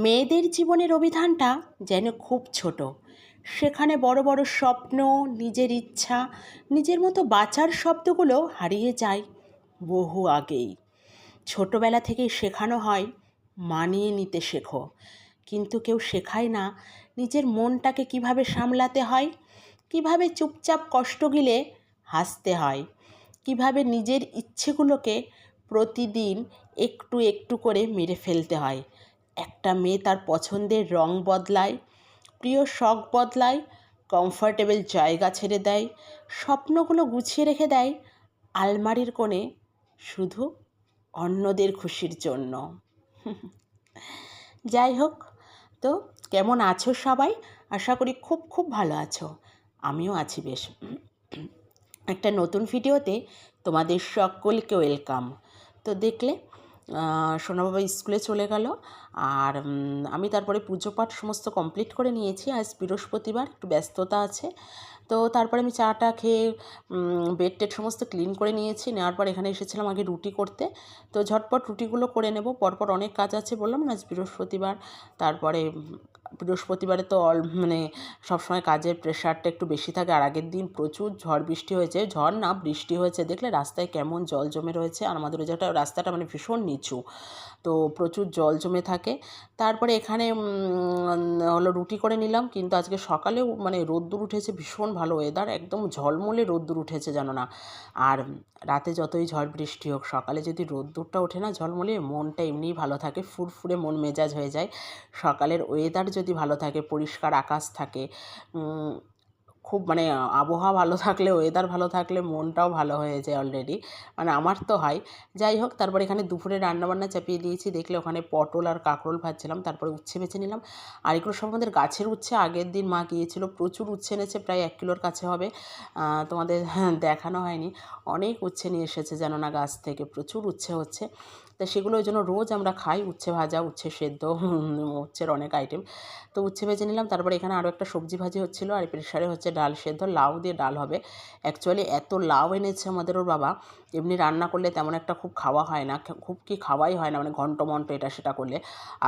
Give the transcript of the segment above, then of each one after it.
মেয়েদের জীবনের অভিধানটা যেন খুব ছোট। সেখানে বড় বড় স্বপ্ন, নিজের ইচ্ছা, নিজের মতো বাঁচার শব্দগুলো হারিয়ে যায় বহু আগেই। ছোটবেলা থেকেই শেখানো হয় মানিয়ে নিতে শেখো, কিন্তু কেউ শেখায় না নিজের মনটাকে কিভাবে সামলাতে হয়, কিভাবে চুপচাপ কষ্ট গিলে হাসতে হয়, কিভাবে নিজের ইচ্ছেগুলোকে প্রতিদিন একটু একটু করে মেরে ফেলতে হয়। একটা মেয়ে তার পছন্দের রং বদলায়, প্রিয় শখ বদলায়, কমফর্টেবল জায়গা ছেড়ে দেয়, স্বপ্নগুলো গুছিয়ে রেখে দেয় আলমারির কোণে, শুধু অন্যদের খুশির জন্য। যাই হোক, তো কেমন আছো সবাই? আশা করি খুব খুব ভালো আছো। আমিও আছি বেশ। একটা নতুন ভিডিওতে তোমাদের সকলকে ওয়েলকাম। তো দেখলে সোনাবাবা স্কুলে চলে গেল, আর আমি তারপরে পুজো পাঠ সমস্ত কমপ্লিট করে নিয়েছি। আজ বৃহস্পতিবার, একটু ব্যস্ততা আছে। তো তারপরে আমি চাটা খেয়ে বেড টেড সমস্ত ক্লিন করে নিয়েছি। নেওয়ার পর এখানে এসেছিলাম আগে রুটি করতে। তো ঝটপট রুটিগুলো করে নেব, পরপর অনেক কাজ আছে, বললাম না আজ বৃহস্পতিবার। তারপরে বৃহস্পতিবারে তো মানে সবসময় কাজের প্রেশারটা একটু বেশি থাকে। আর আগের দিন প্রচুর ঝড় বৃষ্টি হয়েছে, ঝড় না বৃষ্টি হয়েছে, দেখলে রাস্তায় কেমন জল জমে রয়েছে। আর আমাদের ওই জায়গাটা রাস্তাটা মানে ভীষণ নিচু, তো প্রচুর জল জমে থাকে। তারপরে এখানে হলো রুটি করে নিলাম, কিন্তু আজকে সকালেও মানে রোদ্দুর উঠেছে, ভীষণ ভালো ওয়েদার, একদম ঝলমলে রোদ্দুর উঠেছে জানো না। আর রাতে যতই ঝড় বৃষ্টি হোক, সকালে যদি রোদ্দুরটা ওঠে না ঝলমলে, মনটা এমনিই ভালো থাকে, ফুরফুরে মন মেজাজ হয়ে যায়। সকালের ওয়েদার যদি ভালো থাকে, পরিষ্কার আকাশ থাকে, খুব মানে আবহাওয়া ভালো থাকলে, ওয়েদার ভালো থাকলে মনটাও ভালো হয়ে যায় অলরেডি, মানে আমার তো হয়। যাই হোক, তারপর এখানে দুপুরে রান্নাবান্না চাপিয়ে দিয়েছি। দেখলে ওখানে পটল আর কাঁকরোল ভাজছিলাম, তারপরে উচ্ছে বেছে নিলাম। আর এগুলো সব আমাদের গাছের উচ্ছে, আগের দিন মা গিয়েছিল, প্রচুর উচ্ছে এনেছে, প্রায় 1 কিলোর কাছে হবে। তোমাদের দেখানো হয়নি, অনেক উচ্ছে নিয়ে এসেছে যেন না গাছ থেকে, প্রচুর উচ্ছে হচ্ছে। তো সেগুলো ওই জন্য রোজ আমরা খাই, উচ্ছে ভাজা, উচ্ছে সেদ্ধ, উচ্ছের অনেক আইটেম। তো উচ্ছে ভেজে নিলাম। তারপরে এখানে আরও একটা সবজি ভাজি হচ্ছিলো, আর প্রেশারে হচ্ছে ডাল সেদ্ধ, লাউ দিয়ে ডাল হবে। অ্যাকচুয়ালি এত লাউ এনেছে আমাদের ওর বাবা, এমনি রান্না করলে তেমন একটা খুব খাওয়া হয় না, খুব কি খাওয়াই হয় না, মানে ঘন্ট মন্ট এটা সেটা করলে।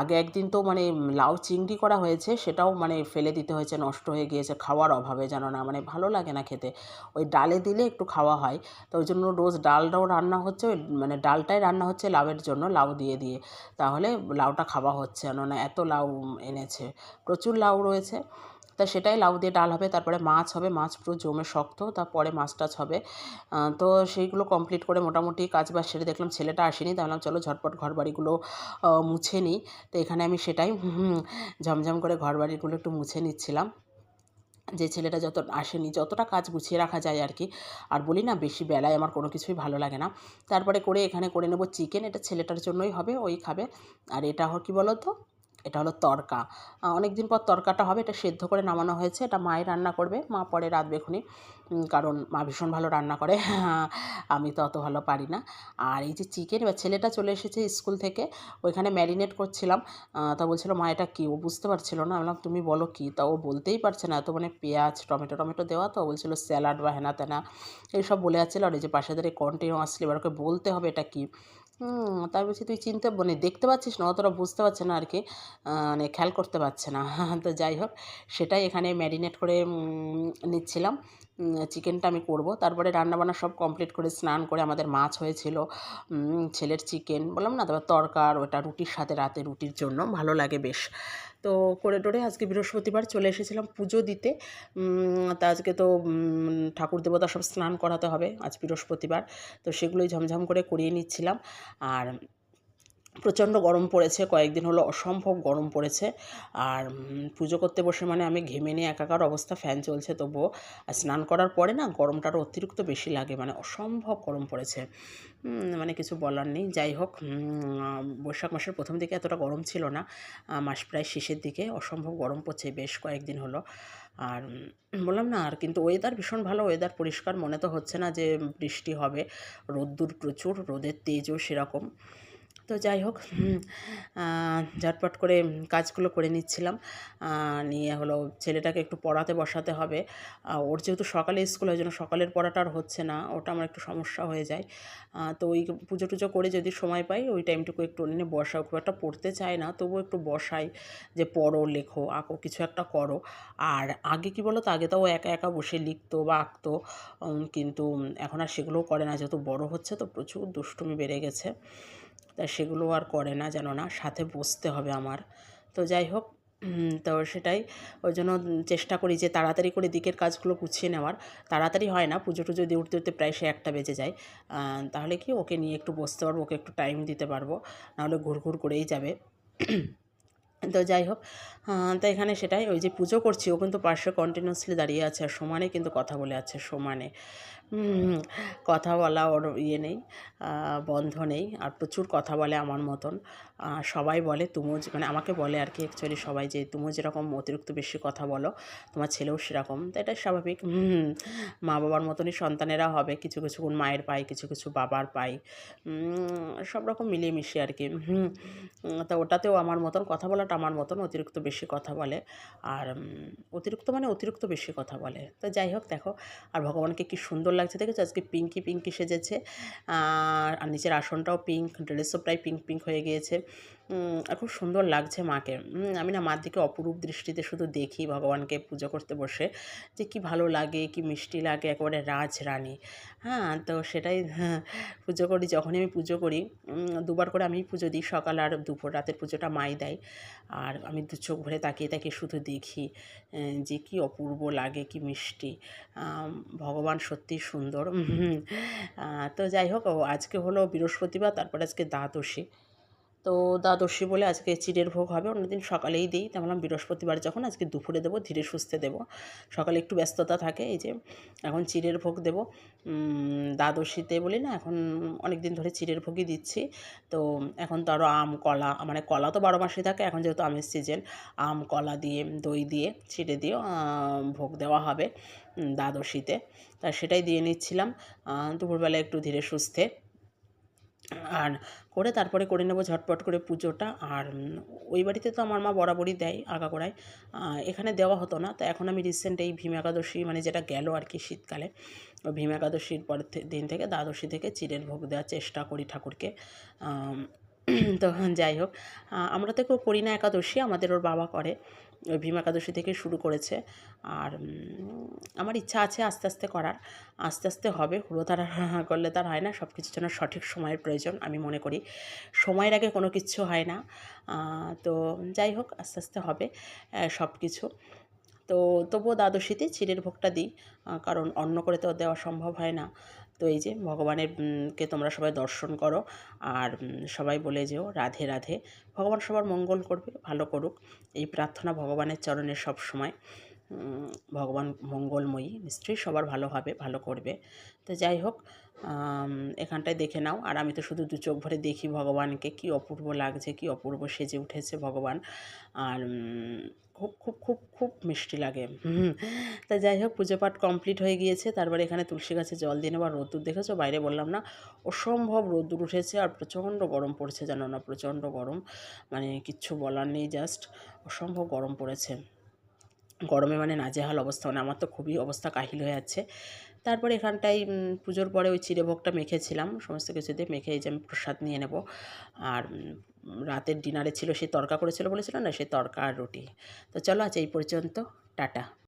আগে একদিন তো মানে লাউ চিংড়ি করা হয়েছে, সেটাও মানে ফেলে দিতে হয়েছে, নষ্ট হয়ে গিয়েছে খাওয়ার অভাবে, জানো না, মানে ভালো লাগে না খেতে। ওই ডালে দিলে একটু খাওয়া হয়, তো ওই জন্য রোজ ডালটাও রান্না হচ্ছে, ওই মানে ডালটাই রান্না হচ্ছে লাউয়ের জন্য, লাউ দিয়ে দিয়ে, তাহলে লাউটা খাওয়া হচ্ছে, জানো না, এত লাউ এনেছে, প্রচুর লাউ রয়েছে। তা সেটাই লাউ দিয়ে ডাল হবে। তারপরে মাছ হবে, মাছ পুরো জমে শক্ত, তারপরে মাছ টাছ হবে। তো সেইগুলো কমপ্লিট করে মোটামুটি কাজ বাজ সেরে দেখলাম ছেলেটা আসেনি, তাহলে চলো ঝটপট ঘর বাড়িগুলো মুছে নিই। তো এখানে আমি সেটাই ঝমঝম করে ঘর বাড়িগুলো একটু মুছে নিচ্ছিলাম, যে ছেলেটা যত আসেনি, যতটা কাজ গুছিয়ে রাখা যায় আর কি। আর বলি না, বেশি বেলায় আমার কোনো কিছুই ভালো লাগে না। তারপরে করে এখানে করে নেব চিকেন, এটা ছেলেটার জন্যই হবে, ওই খাবে। আর এটা কী বলো তো, এটা হলো তড়কা। অনেক দিন পর তড়কাটা হবে, এটা সেদ্ধ করে নামানো হয়েছে, এটা মাই রান্না করবে, মা পরে রাঁধবে এখনই, কারণ মা ভীষণ ভালো রান্না করে, আমি তো অত ভালো পারি না। আর এই যে চিকেন, এবার ছেলেটা চলে এসেছে স্কুল থেকে, ওইখানে ম্যারিনেট করছিলাম। তা বলছিল মা এটা কী, ও বুঝতে পারছিল না, বললাম তুমি বলো কী, তা ও বলতেই পারছে না, এত মানে পেঁয়াজ টমেটো টমেটো দেওয়া, তো বলছিল স্যালাড বা হেনা তেনা এইসব বলে যাচ্ছিলো। আর এই যে পাশে ধরে কন্টিনিউ আসলে, এবার ওকে বলতে হবে এটা কী। তাই বলছি তুই চিনতে মানে দেখতে পাচ্ছিস না, অতটা বুঝতে পারছে না আর কি, মানে খেয়াল করতে পারছে না। তো যাই হোক, সেটাই এখানে ম্যারিনেট করে নিচ্ছিলাম। চিকেনটা আমি করব। তারপরে রান্নাবান্না সব কমপ্লিট করে স্নান করে আমাদের মাছ হয়েছিল, ছেলের চিকেন বললাম না, তারপর তরকার ওটা রুটির সাথে, রাতে রুটির জন্য ভালো লাগে বেশ। তো করে টোরে আজকে বৃহস্পতিবার চলে এসেছিলাম পুজো দিতে। তা আজকে তো ঠাকুর দেবতা সব স্নান করাতে হবে, আজ বৃহস্পতিবার, তো সেগুলোই ঝমঝম করে করিয়ে নিচ্ছিলাম। আর প্রচণ্ড গরম পড়েছে, কয়েকদিন হলো অসম্ভব গরম পড়েছে। আর পুজো করতে বসে মানে আমি ঘেমে নিয়ে একাকার অবস্থা, ফ্যান চলছে তবুও। আর স্নান করার পরে না গরমটা আরও অতিরিক্ত বেশি লাগে, মানে অসম্ভব গরম পড়েছে, মানে কিছু বলার নেই। যাই হোক, বৈশাখ মাসের প্রথম দিকে এতটা গরম ছিল না, মাস প্রায় শেষের দিকে অসম্ভব গরম পড়ছে বেশ কয়েকদিন হলো। আর বললাম না, আর কিন্তু ওয়েদার ভীষণ ভালো, ওয়েদার পরিষ্কার, মনে তো হচ্ছে না যে বৃষ্টি হবে, রোদ্দুর প্রচুর, রোদের তেজও সেরকম। তো যাই হোক, ঝটপট করে কাজগুলো করে নিচ্ছিলাম। নিয়ে হলো ছেলেটাকে একটু পড়াতে বসাতে হবে। ওর যেহেতু সকালে স্কুল, ওই জন্য সকালের পড়াটা আর হচ্ছে না, ওটা আমার একটু সমস্যা হয়ে যায়। তো ওই পুজো টুজো করে যদি সময় পাই ওই টাইমটুকু একটু নিয়ে বসাও, খুব একটা পড়তে চায় না, তবুও একটু বসাই যে পড়ো, লেখো, আঁকো, কিছু একটা করো। আর আগে কী বলো তো, আগে তো ও একা একা বসে লিখতো বা আঁকতো, কিন্তু এখন আর সেগুলোও করে না, যেহেতু বড় হচ্ছে তো প্রচুর দুষ্টুমি বেড়ে গেছে, তা সেগুলো আর করে না, যেন না, সাথে বসতে হবে আমার। তো যাই হোক, তো সেটাই, ওই জন্য চেষ্টা করি যে তাড়াতাড়ি করে দিকের কাজগুলো গুছিয়ে নেওয়ার। তাড়াতাড়ি হয় না, পুজো টুজো দিয়ে উঠতে উঠতে প্রায় সে 1টা বেজে যায়। তাহলে কি ওকে নিয়ে একটু বসতে পারবো, ওকে একটু টাইম দিতে পারবো, নাহলে ঘুরঘুর করেই যাবে। তো যাই হোক, তো এখানে সেটাই, ওই যে পুজো করছি ও কিন্তু পাশে কন্টিনিউয়াসলি দাঁড়িয়ে আছে আর সমানে কিন্তু কথা বলে আছে, সমানে। হুম, কথা বলা ওর ইয়ে নেই, বন্ধ নেই, আর প্রচুর কথা বলে আমার মতন। সবাই বলে তুমিও মানে আমাকে বলে আর কি, অ্যাকচুয়ালি সবাই, যে তুমিও যেরকম অতিরিক্ত বেশি কথা বলো তোমার ছেলেও সেরকম, তো এটাই স্বাভাবিক। মা বাবার মতনই সন্তানেরা হবে, কিছু কিছু গুণ মায়ের পাই, কিছু কিছু বাবার পাই, সব রকম মিলিয়ে মিশিয়ে আর কি। তো ওটাতেও আমার মতন কথা বলাটা, আমার মতন অতিরিক্ত বেশি কথা বলে, আর অতিরিক্ত মানে অতিরিক্ত বেশি কথা বলে। তো যাই হোক, দেখো, আর ভগবানকে কি সুন্দর লাগছে দেখেছো, আজকে পিঙ্কি পিঙ্কি সেজেছে, আর নিচের আসনটাও পিঙ্ক, ড্রেসও প্রায় পিঙ্ক পিঙ্ক হয়ে গিয়েছে। আর খুব সুন্দর লাগছে মাকে। আমি না মার দিকে অপরূপ দৃষ্টিতে শুধু দেখি ভগবানকে পুজো করতে বসে, যে কি ভালো লাগে, কি মিষ্টি লাগে, একেবারে রাজরানী। তো সেটাই, পুজো করি, যখনই আমি পুজো করি, দুবার করে আমিই পুজো দিই, সকাল আর দুপুর, রাতের পুজোটা মাই দেয়। আর আমি দু চোখ ভরে তাকিয়ে তাকিয়ে শুধু দেখি যে কি অপূর্ব লাগে, কি মিষ্টি। ভগবান সত্যিই সুন্দর। তো যাই হোক, আজকে হলো বৃহস্পতিবার, তারপর আজকে দ্বাদশী। তো দ্বাদশী বলে আজকে চিড়ের ভোগ হবে, অন্যদিন সকালেই দিই, তা বললাম বৃহস্পতিবার যখন আজকে দুপুরে দেবো, ধীরে সুস্থে দেবো, সকালে একটু ব্যস্ততা থাকে, এই যে এখন চিড়ের ভোগ দেবো। দ্বাদশীতে বলি না, এখন অনেক দিন ধরে চিড়ের ভোগই দিচ্ছি। তো এখন তো আরও আম, কলা, মানে কলা তো 12 মাসই থাকে, এখন যেহেতু আমের সিজন, আম, কলা দিয়ে, দই দিয়ে, চিড়ে দিয়েও ভোগ দেওয়া হবে দ্বাদশীতে। তা সেটাই দিয়ে নিচ্ছিলাম দুপুরবেলা একটু ধীরে সুস্থে, আর করে তারপরে করে নেবো ঝটপট করে পুজোটা। আর ওই বাড়িতে তো আমার মা বরাবরই দেয় আগাগোড়ায়, এখানে দেওয়া হতো না। তো এখন আমি রিসেন্ট এই ভীম একাদশী, মানে যেটা গেল আর কি শীতকালে, ওই ভীম একাদশীর পরের দিন থেকে, দ্বাদশী থেকে চিড়ের ভোগ দেওয়ার চেষ্টা করি ঠাকুরকে। তো যাই হোক, আমরা তো কেউ করি না একাদশী, আমাদের ওর বাবা করে, ওই ভীম একাদশী থেকে শুরু করেছে। আর আমার ইচ্ছা আছে আস্তে আস্তে করার, আস্তে আস্তে হবে, হুড়োতাড়া করলে তার হয় না, সব কিছুর জন্য সঠিক সময়ের প্রয়োজন, আমি মনে করি সময়ের আগে কোনো কিচ্ছু হয় না। তো যাই হোক, আস্তে আস্তে হবে সব কিছু। তো তবুও দ্বাদশীতে চিড়ের ভোগটা দিই, কারণ অন্য করে তো দেওয়া সম্ভব হয় না। তো এই যে ভগবানের কে তোমরা সবাই দর্শন করো, আর সবাই বলে যেও রাধে রাধে, ভগবান সবার মঙ্গল করবে, ভালো করুক, এই প্রার্থনা ভগবানের চরণে সব সময়। ভগবান মঙ্গলময়ী, নিশ্চয়ই সবার ভালো হবে, ভালো করবে। তো যাই হোক, এখানটায় দেখে নাও, আর আমি তো শুধু দু চোখ ভরে দেখি ভগবানকে, কি অপূর্ব লাগছে, কি অপূর্ব সেজে উঠেছে ভগবান। আর খুব খুব খুব খুব মিষ্টি লাগে। তা যাই হোক, পুজো পাঠ কমপ্লিট হয়ে গিয়েছে, তারপরে এখানে তুলসী গাছে জল দিয়ে নেবার, রোদ্দুর দেখেছো বাইরে, বললাম না, অসম্ভব রোদ্দুর উঠেছে, আর প্রচণ্ড গরম পড়েছে, জানো না, প্রচণ্ড গরম, মানে কিচ্ছু বলার নেই, জাস্ট অসম্ভব গরম পড়েছে। গরমে মানে নাজেহাল অবস্থা, মানে আমার তো খুবই অবস্থা কাহিল হয়ে যাচ্ছে। তারপরে এখানটায় পুজোর পরে ওই চিড়ে ভোগটা মেখেছিলাম, সমস্ত কিছু দিয়ে মেখে এই যে আমি প্রসাদ নিয়ে নেব। আর রাতের ডিনারে ছিল, সেই তড়কা করেছিল বলেছিল না, সেই তড়কা আর রুটি। তো চলো আজ এই পর্যন্ত, টাটা।